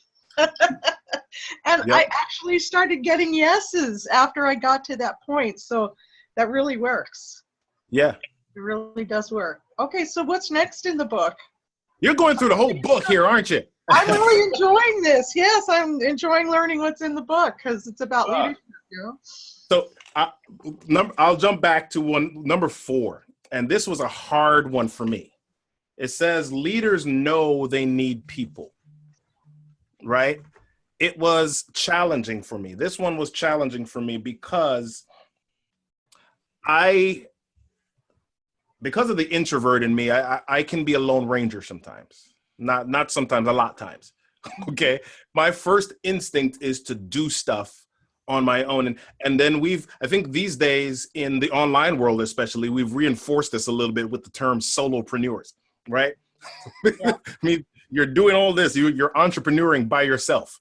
Speaker 1: And I actually started getting yeses after I got to that point. So that really works. Yeah. It really does work. Okay, so what's next in the book?
Speaker 2: You're going through the whole book here, aren't you?
Speaker 1: I'm really enjoying this. Yes, I'm enjoying learning what's in the book because it's about leadership. You know?
Speaker 2: So I'll jump back to number 4. And this was a hard one for me. It says leaders know they need people. Right? It was challenging for me. This one was challenging for me because of the introvert in me, I can be a lone ranger sometimes. Not sometimes, a lot of times. Okay. My first instinct is to do stuff on my own. And then I think these days in the online world, especially, we've reinforced this a little bit with the term solopreneurs, right? Yeah. I mean, you're doing all this. You're entrepreneuring by yourself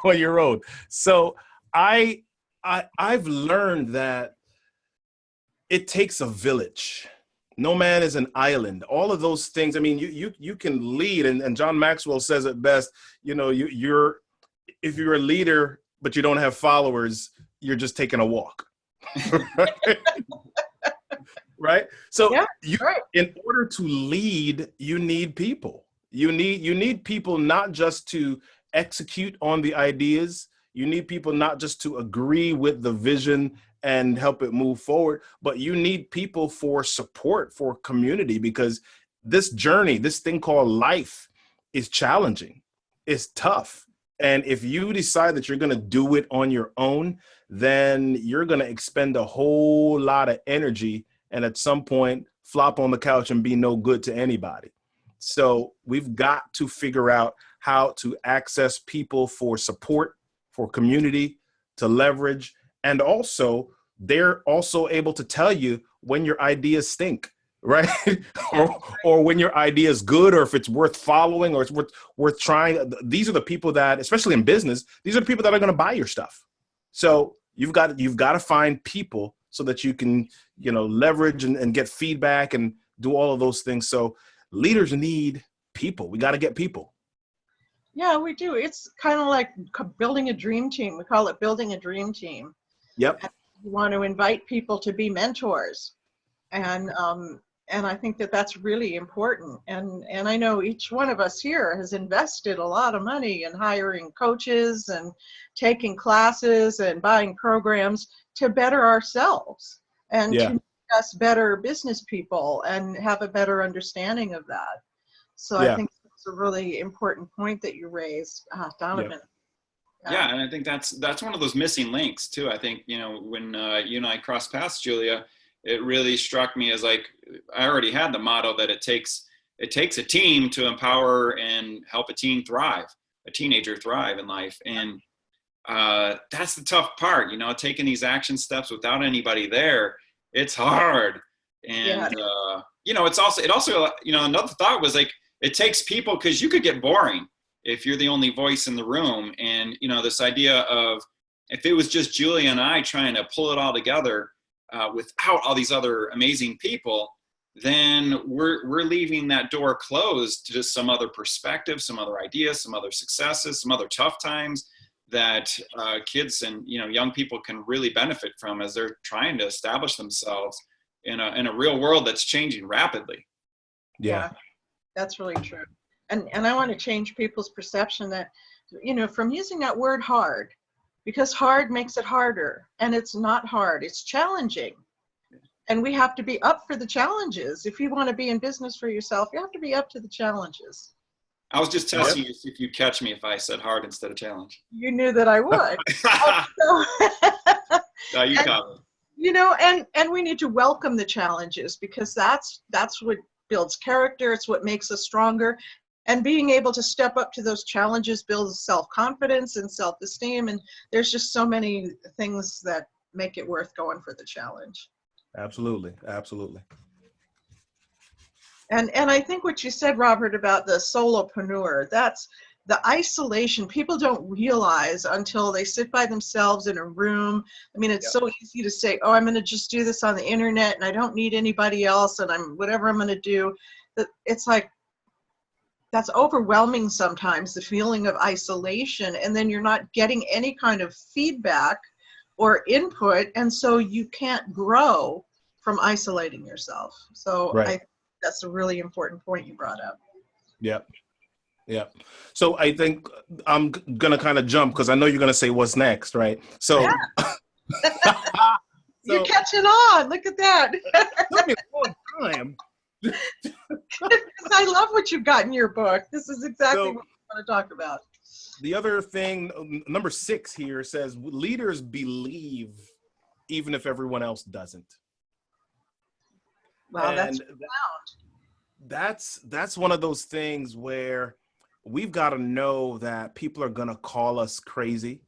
Speaker 2: on your own. So I've learned that it takes a village. No man is an island. All of those things. I mean, you can lead, and John Maxwell says it best. You know, if you're a leader but you don't have followers, you're just taking a walk. Right? Right? So
Speaker 1: Yeah,
Speaker 2: in order to lead, you need people. You need people not just to execute on the ideas. You need people not just to agree with the vision and help it move forward, but you need people for support, for community, because this journey, this thing called life, is challenging. It's tough. And if you decide that you're going to do it on your own, then you're going to expend a whole lot of energy and at some point flop on the couch and be no good to anybody. So we've got to figure out how to access people for support, for community, to leverage. And also, they're also able to tell you when your ideas stink, right? or when your idea is good, or if it's worth following, or it's worth trying. These are the people that, especially in business, these are the people that are going to buy your stuff. So you've got to find people so that you can, leverage and get feedback and do all of those things. So leaders need people. We got to get people.
Speaker 1: Yeah, we do. It's kind of like building a dream team. We call it building a dream team.
Speaker 2: Yep.
Speaker 1: And you want to invite people to be mentors. And I think that that's really important. And I know each one of us here has invested a lot of money in hiring coaches and taking classes and buying programs to better ourselves and to make us better business people and have a better understanding of that. So I think it's a really important point that you raised, Donovan.
Speaker 3: Yeah, and I think that's one of those missing links too. I think, when you and I crossed paths, Julia, it really struck me as like, I already had the motto that it takes a team to empower and help a teenager thrive in life. And that's the tough part, taking these action steps without anybody there. It's hard. And, it also, another thought was like, it takes people, because you could get boring if you're the only voice in the room. And, this idea of, if it was just Julia and I trying to pull it all together without all these other amazing people, then we're leaving that door closed to just some other perspective, some other ideas, some other successes, some other tough times that kids and, young people can really benefit from as they're trying to establish themselves in a real world that's changing rapidly.
Speaker 1: Yeah, that's really true. And I want to change people's perception that, from using that word hard, because hard makes it harder, and it's not hard, it's challenging. And we have to be up for the challenges. If you want to be in business for yourself, you have to be up to the challenges.
Speaker 3: I was just testing you if you'd catch me if I said hard instead of challenge.
Speaker 1: You knew that I would.
Speaker 3: No, you caught
Speaker 1: me. And we need to welcome the challenges, because that's what builds character. It's what makes us stronger. And being able to step up to those challenges builds self-confidence and self-esteem. And there's just so many things that make it worth going for the challenge.
Speaker 2: Absolutely. Absolutely.
Speaker 1: And I think what you said, Robert, about the solopreneur, that's the isolation. People don't realize until they sit by themselves in a room. I mean, it's so easy to say, oh, I'm going to just do this on the internet and I don't need anybody else, and whatever I'm going to do. It's like, that's overwhelming sometimes, the feeling of isolation, and then you're not getting any kind of feedback or input, and so you can't grow from isolating yourself. So I think that's a really important point you brought up.
Speaker 2: Yep. So I think I'm going to kind of jump, because I know you're going to say what's next, right? So,
Speaker 1: you're catching on. Look at that.
Speaker 2: It took me a long time.
Speaker 1: I love what you've got in your book. This is exactly what we want to talk about.
Speaker 2: The other thing, number 6 here says, leaders believe even if everyone else doesn't.
Speaker 1: Wow, that's
Speaker 2: profound. That's one of those things where we've got to know that people are going to call us crazy.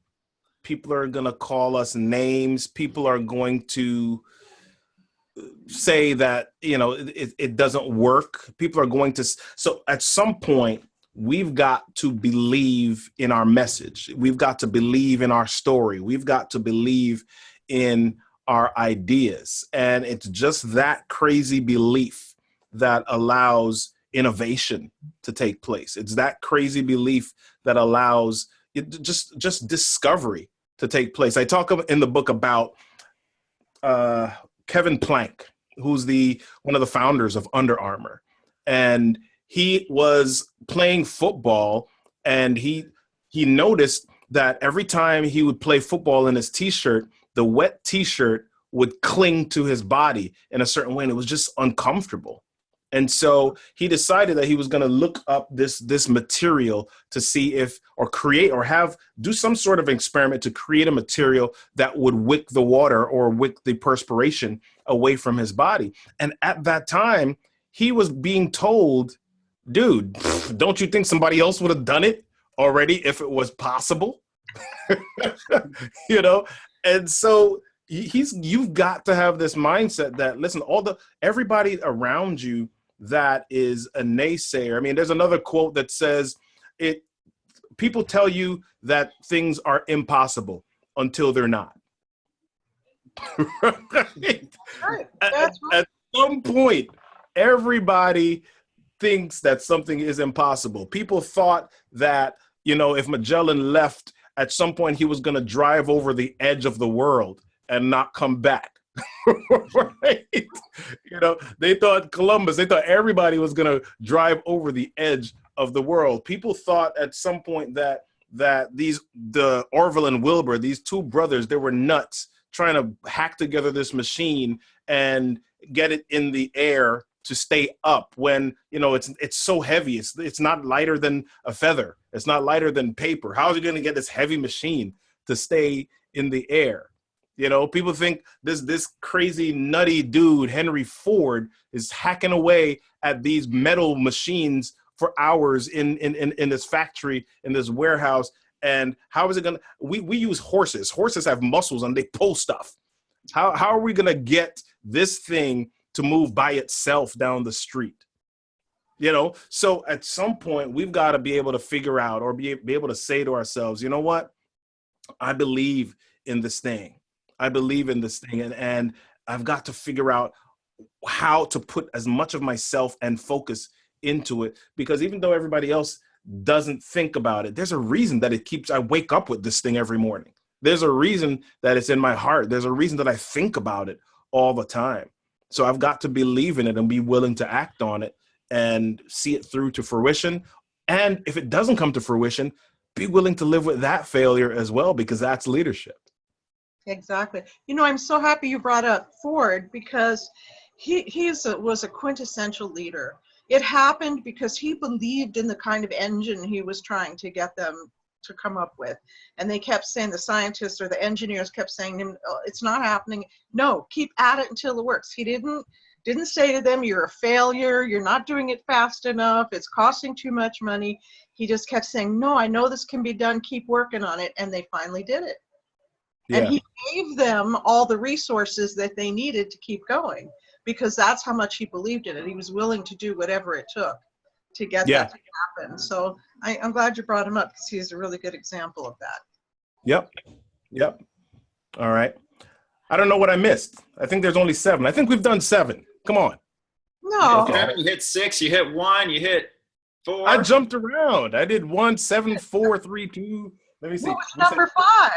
Speaker 2: People are going to call us names. People are going to say that, it doesn't work. People are going to. So at some point, we've got to believe in our message. We've got to believe in our story. We've got to believe in our ideas. And it's just that crazy belief that allows innovation to take place. It's that crazy belief that allows just discovery to take place. I talk in the book about Kevin Plank, who's one of the founders of Under Armour. And he was playing football, and he noticed that every time he would play football in his t-shirt, the wet t-shirt would cling to his body in a certain way, and it was just uncomfortable. And so he decided that he was going to look up this material to see if, or create, or do some sort of experiment to create a material that would wick the water or wick the perspiration away from his body. And at that time, he was being told, dude, don't you think somebody else would have done it already if it was possible? You know? And so you've got to have this mindset that, listen, everybody around you that is a naysayer. I mean, there's another quote that says, people tell you that things are impossible until they're not. Right?
Speaker 1: Right. That's right.
Speaker 2: At some point, everybody thinks that something is impossible. People thought that, if Magellan left, at some point he was going to drive over the edge of the world and not come back. Right? They thought everybody was going to drive over the edge of the world. People thought at some point that the Orville and Wilbur, these two brothers, they were nuts trying to hack together this machine and get it in the air to stay up when, it's so heavy. It's not lighter than a feather. It's not lighter than paper. How is he going to get this heavy machine to stay in the air? People think this crazy nutty dude, Henry Ford, is hacking away at these metal machines for hours in this factory, in this warehouse. And how is it going to, we use horses. Horses have muscles and they pull stuff. How are we going to get this thing to move by itself down the street? So at some point we've got to be able to figure out, or be able to say to ourselves, you know what? I believe in this thing. I believe in this thing, and I've got to figure out how to put as much of myself and focus into it, because even though everybody else doesn't think about it, there's a reason that I wake up with this thing every morning. There's a reason that it's in my heart. There's a reason that I think about it all the time. So I've got to believe in it and be willing to act on it and see it through to fruition. And if it doesn't come to fruition, be willing to live with that failure as well, because that's leadership.
Speaker 1: Exactly. I'm so happy you brought up Ford, because he was a quintessential leader. It happened because he believed in the kind of engine he was trying to get them to come up with. And they kept saying, the scientists or the engineers kept saying to him, oh, it's not happening. No, keep at it until it works. He didn't say to them, you're a failure, you're not doing it fast enough, it's costing too much money. He just kept saying, no, I know this can be done, keep working on it. And they finally did it. Yeah. And he gave them all the resources that they needed to keep going, because that's how much he believed in it. He was willing to do whatever it took to get that to happen. So I'm glad you brought him up, because he's a really good example of that.
Speaker 2: Yep. All right. I don't know what I missed. I think there's only 7. I think we've done 7. Come on.
Speaker 1: No.
Speaker 3: You hit 6, you hit 1, you hit 4.
Speaker 2: I jumped around. I did 1, 7, 4, 3, 2. Let me see.
Speaker 1: What was number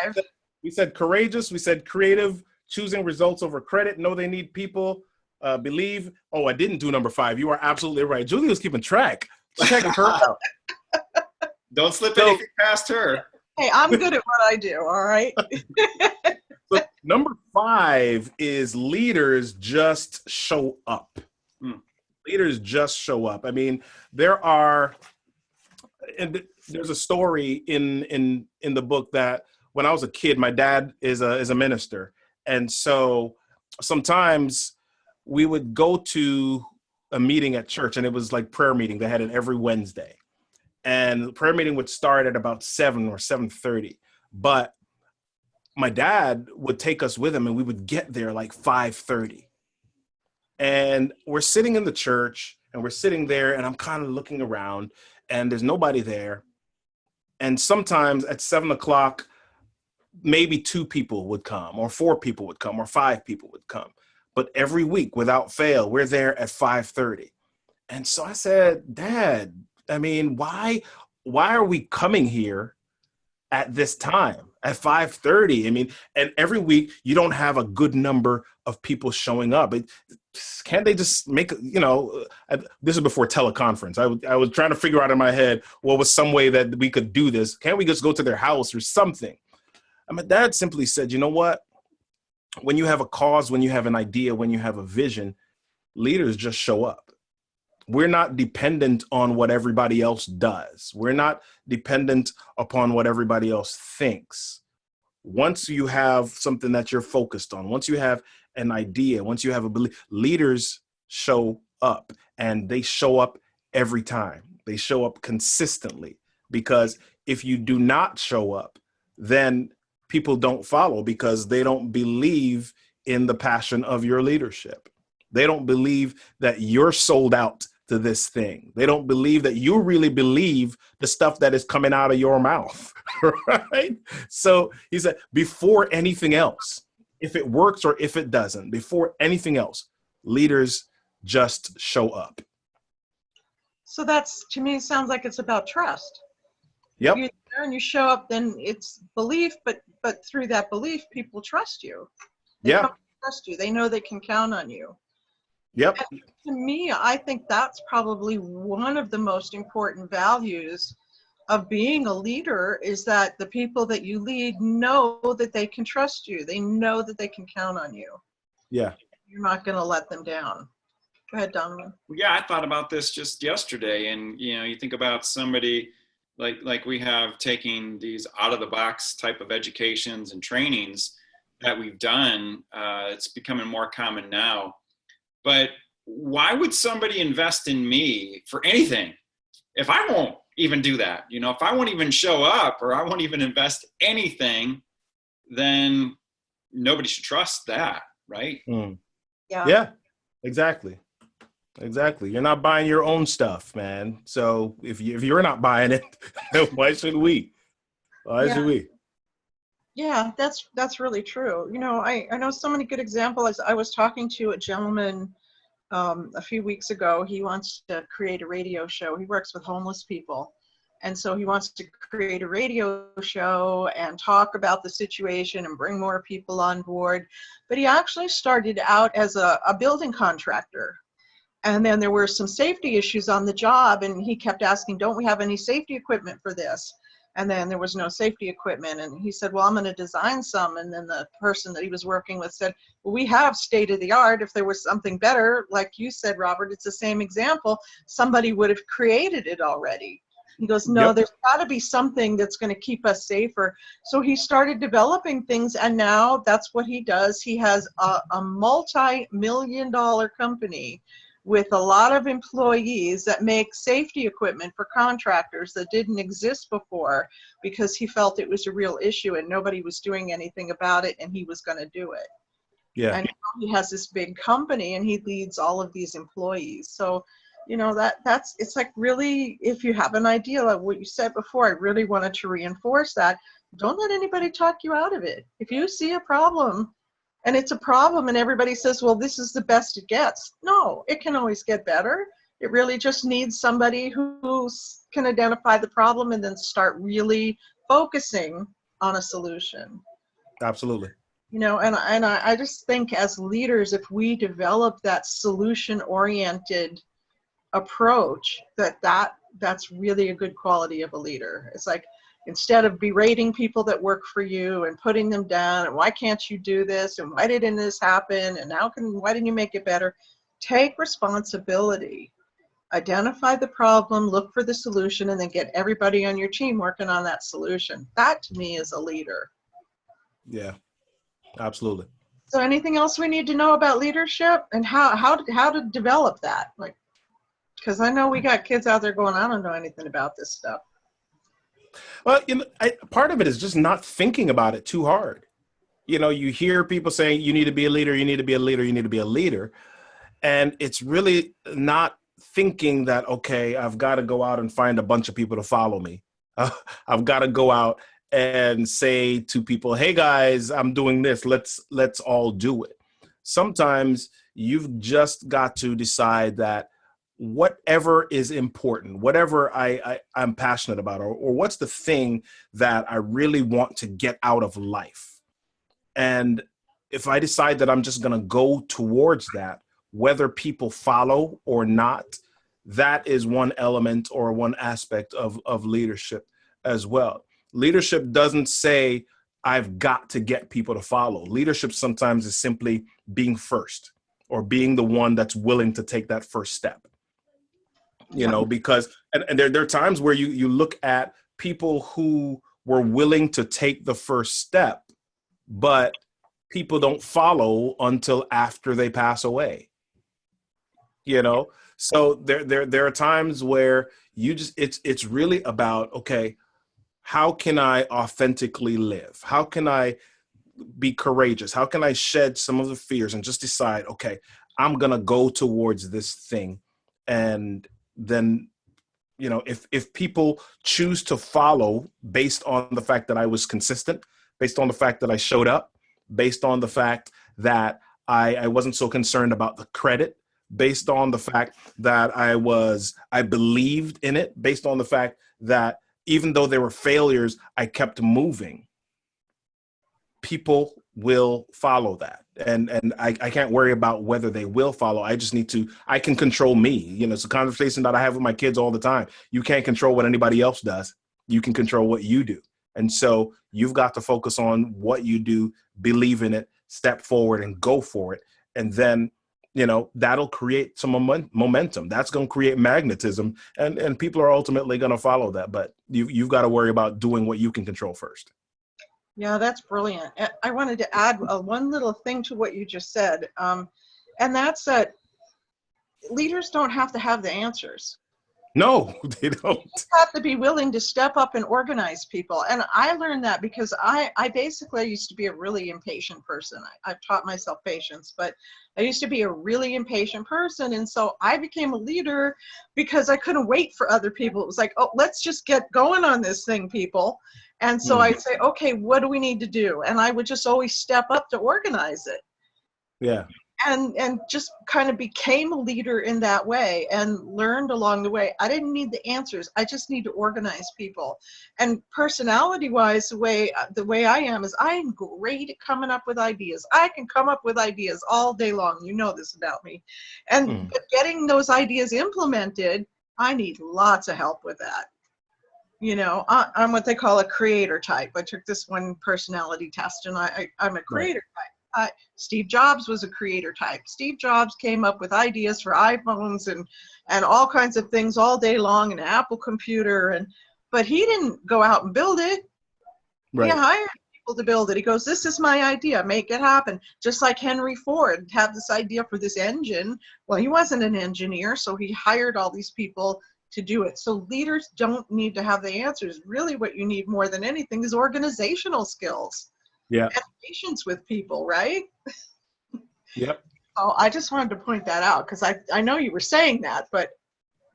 Speaker 1: 5?
Speaker 2: We said courageous. We said creative, choosing results over credit. Know they need people. Believe. Oh, I didn't do number 5. You are absolutely right. Julie was keeping track. Check her out.
Speaker 3: Don't slip anything past her.
Speaker 1: Hey, I'm good at what I do. All right.
Speaker 2: So number 5 is leaders just show up. Leaders just show up. I mean, there's a story in the book that when I was a kid, my dad is a minister. And so sometimes we would go to a meeting at church, and it was like prayer meeting. They had it every Wednesday. And the prayer meeting would start at about 7 or 7:30. But my dad would take us with him, and we would get there like 5:30. And we're sitting in the church, and we're sitting there, and I'm kind of looking around, and there's nobody there. And sometimes at 7 o'clock, maybe 2 people would come, or 4 people would come, or 5 people would come. But every week, without fail, we're there at 5:30. And so I said, Dad, I mean, why are we coming here at this time at 5:30? I mean, and every week you don't have a good number of people showing up. Can't they just make, this is before teleconference. I was trying to figure out in my head what was some way that we could do this. Can't we just go to their house or something? And my dad simply said, you know what? When you have a cause, when you have an idea, when you have a vision, leaders just show up. We're not dependent on what everybody else does. We're not dependent upon what everybody else thinks. Once you have something that you're focused on, once you have an idea, once you have a belief, leaders show up, and they show up every time. They show up consistently, because if you do not show up, then people don't follow, because they don't believe in the passion of your leadership. They don't believe that you're sold out to this thing. They don't believe that you really believe the stuff that is coming out of your mouth, right? So he said, before anything else, if it works or if it doesn't, before anything else, leaders just show up.
Speaker 1: So that's, to me, sounds like it's about trust.
Speaker 2: Yep.
Speaker 1: If you're there and you show up, then it's belief, but through that belief, people trust you. They
Speaker 2: Yeah.
Speaker 1: trust you. They know they can count on you.
Speaker 2: Yep.
Speaker 1: And to me, I think that's probably one of the most important values of being a leader, is that the people that you lead know that they can trust you. They know that they can count on you.
Speaker 2: Yeah.
Speaker 1: You're not going to let them down. Go ahead, Donovan.
Speaker 3: Yeah, I thought about this just yesterday, and you think about somebody like we have taking these out of the box type of educations and trainings that we've done. It's becoming more common now. But why would somebody invest in me for anything if I won't even do that? If I won't even show up, or I won't even invest anything, then nobody should trust that, right?
Speaker 2: Mm.
Speaker 1: Yeah.
Speaker 2: Yeah, exactly. You're not buying your own stuff, man. So if you're not buying it, then why should we? Should we?
Speaker 1: Yeah, that's really true. I know so many good examples. I was talking to a gentleman a few weeks ago. He wants to create a radio show. He works with homeless people. And so he wants to create a radio show and talk about the situation and bring more people on board. But he actually started out as a building contractor. And then there were some safety issues on the job, and he kept asking, don't we have any safety equipment for this? And then there was no safety equipment. And he said, well, I'm going to design some. And then the person that he was working with said, well, we have state of the art. If there was something better, like you said, Robert, it's the same example. Somebody would have created it already. He goes, no, There's got to be something that's going to keep us safer. So he started developing things, and now that's what he does. He has a multi-million-dollar company with a lot of employees that make safety equipment for contractors that didn't exist before, because he felt it was a real issue and nobody was doing anything about it, and he was going to do it.
Speaker 2: Yeah.
Speaker 1: And now he has this big company, and he leads all of these employees. So, it's like, really, if you have an idea, like what you said before, I really wanted to reinforce that. Don't let anybody talk you out of it. If you see a problem, and it's a problem, and everybody says, well, this is the best it gets. No, it can always get better. It really just needs somebody who can identify the problem and then start really focusing on a solution.
Speaker 2: Absolutely.
Speaker 1: And I just think, as leaders, if we develop that solution-oriented approach, that's really a good quality of a leader. It's like, instead of berating people that work for you and putting them down, and why can't you do this, and why didn't this happen, and why didn't you make it better? Take responsibility, identify the problem, look for the solution, and then get everybody on your team working on that solution. That, to me, is a leader.
Speaker 2: Yeah, absolutely.
Speaker 1: So anything else we need to know about leadership and how to develop that? Because I know we got kids out there going, I don't know anything about this stuff.
Speaker 2: Well, part of it is just not thinking about it too hard. You hear people saying, you need to be a leader, you need to be a leader, you need to be a leader. And it's really not thinking that, okay, I've got to go out and find a bunch of people to follow me. I've got to go out and say to people, hey guys, I'm doing this. Let's all do it. Sometimes you've just got to decide that whatever is important, whatever I'm passionate about, or what's the thing that I really want to get out of life. And if I decide that I'm just going to go towards that, whether people follow or not, that is one element or one aspect of leadership as well. Leadership doesn't say, I've got to get people to follow. Leadership sometimes is simply being first, or being the one that's willing to take that first step. You know, because, and there are times where you look at people who were willing to take the first step, but people don't follow until after they pass away. You know, so there are times where you just, it's really about, okay, how can I authentically live? How can I be courageous? How can I shed some of the fears and just decide, okay, I'm going to go towards this thing. And then, you know, if people choose to follow based on the fact that I was consistent, based on the fact that I showed up, based on the fact that I wasn't so concerned about the credit, based on the fact that I believed in it, based on the fact that even though there were failures, I kept moving, people will follow that. And I can't worry about whether they will follow. I just need to, I can control me. You know, it's a conversation that I have with my kids all the time. You can't control what anybody else does. You can control what you do. And so you've got to focus on what you do, believe in it, step forward and go for it. And then, you know, that'll create some momentum. That's going to create magnetism, and people are ultimately going to follow that. But you've got to worry about doing what you can control first.
Speaker 1: Yeah, that's brilliant. I wanted to add one little thing to what you just said. And that's that leaders don't have to have the answers.
Speaker 2: No, they don't.
Speaker 1: You just have to be willing to step up and organize people. And I learned that because I basically used to be a really impatient person. I've taught myself patience, but I used to be a really impatient person. And so I became a leader because I couldn't wait for other people. It was like, oh, let's just get going on this thing, people. And so I'd say, okay, what do we need to do? And I would just always step up to organize it.
Speaker 2: Yeah.
Speaker 1: And just kind of became a leader in that way and learned along the way. I didn't need the answers. I just need to organize people. And personality wise, the way I am is I'm great at coming up with ideas. I can come up with ideas all day long. You know this about me. And but getting those ideas implemented, I need lots of help with that. You know, I'm what they call a creator type. I took this one personality test, and I'm a creator type. Steve Jobs was a creator type. Steve Jobs came up with ideas for iPhones and all kinds of things all day long, an Apple computer, but he didn't go out and build it. Right. He hired people to build it. He goes, this is my idea, make it happen. Just like Henry Ford had this idea for this engine. Well, he wasn't an engineer, so he hired all these people to do it. So leaders don't need to have the answers. Really what you need more than anything is organizational skills. Yeah. And patience with people, right? Yep. Oh, I just wanted to point that out because I know you were saying that, but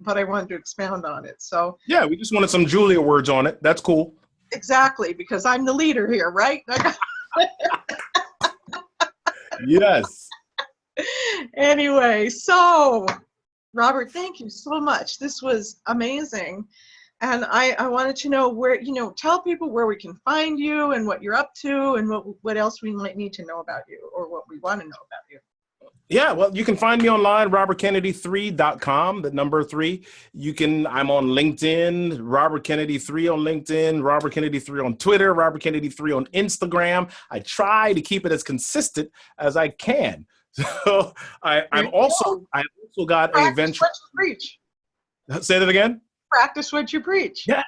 Speaker 1: I wanted to expound on it. So
Speaker 2: yeah, we just wanted some Julia words on it. That's cool.
Speaker 1: Exactly, because I'm the leader here, right?
Speaker 2: Yes.
Speaker 1: Anyway, so Robert, thank you so much. This was amazing. And I wanted to know where, tell people where we can find you and what you're up to and what else we might need to know about you or what we want to know about you.
Speaker 2: Yeah, well, you can find me online, robertkennedy3.com, the number 3. I'm on LinkedIn, Robert Kennedy 3 on LinkedIn, Robert Kennedy 3 on Twitter, Robert Kennedy 3 on Instagram. I try to keep it as consistent as I I also got a venture.
Speaker 1: What you preach.
Speaker 2: Say that again?
Speaker 1: Practice what you preach.
Speaker 2: Yeah.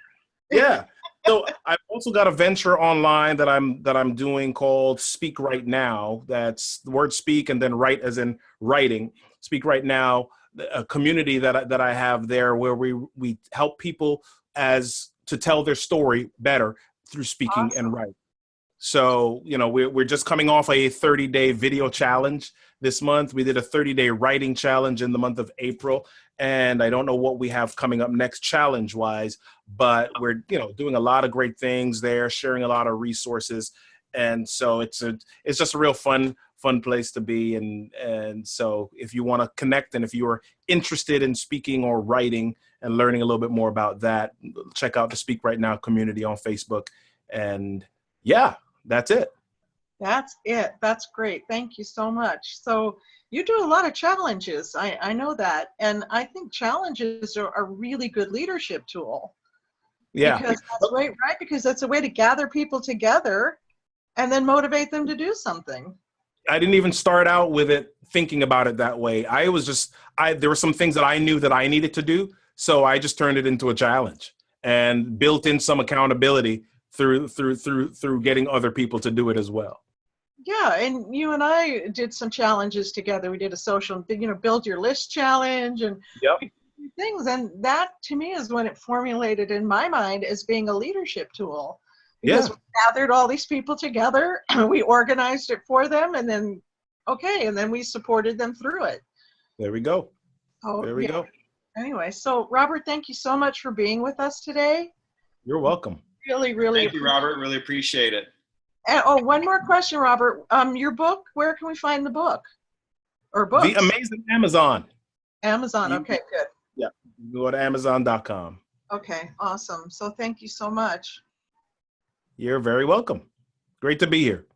Speaker 2: Yeah. So I've also got a venture online that I'm doing called Speak Right Now. That's the word speak and then write as in writing. Speak Right Now, a community that I have there where we help people to tell their story better through speaking and writing. So, you know, we're just coming off a 30-day video challenge this month. We did a 30-day writing challenge in the month of April. And I don't know what we have coming up next challenge-wise, but we're, you know, doing a lot of great things there, sharing a lot of resources. And so it's just a real fun place to be. And so if you want to connect and if you are interested in speaking or writing and learning a little bit more about that, check out the Speak Right Now community on Facebook. And yeah, that's it.
Speaker 1: That's it. That's great. Thank you so much. So you do a lot of challenges. I know that. And I think challenges are a really good leadership tool.
Speaker 2: Yeah.
Speaker 1: Because that's right? Because that's a way to gather people together and then motivate them to do something.
Speaker 2: I didn't even start out with it thinking about it that way. There were some things that I knew that I needed to do. So I just turned it into a challenge and built in some accountability through getting other people to do it as well.
Speaker 1: Yeah, and you and I did some challenges together. We did a social, build your list challenge and
Speaker 2: Yep.
Speaker 1: things. And that to me is when it formulated in my mind as being a leadership tool. Because we gathered all these people together, we organized it for them, and then, we supported them through it.
Speaker 2: There we go.
Speaker 1: Oh,
Speaker 2: there we go.
Speaker 1: Anyway, so Robert, thank you so much for being with us today.
Speaker 2: You're welcome.
Speaker 1: Really.
Speaker 3: Thank you, Robert. Really appreciate it.
Speaker 1: And, one more question, Robert. Your book, where can we find the book? Or books?
Speaker 2: The amazing Amazon.
Speaker 1: Amazon, okay, good.
Speaker 2: Yeah, go to Amazon.com.
Speaker 1: Okay, awesome. So thank you so much.
Speaker 2: You're very welcome. Great to be here.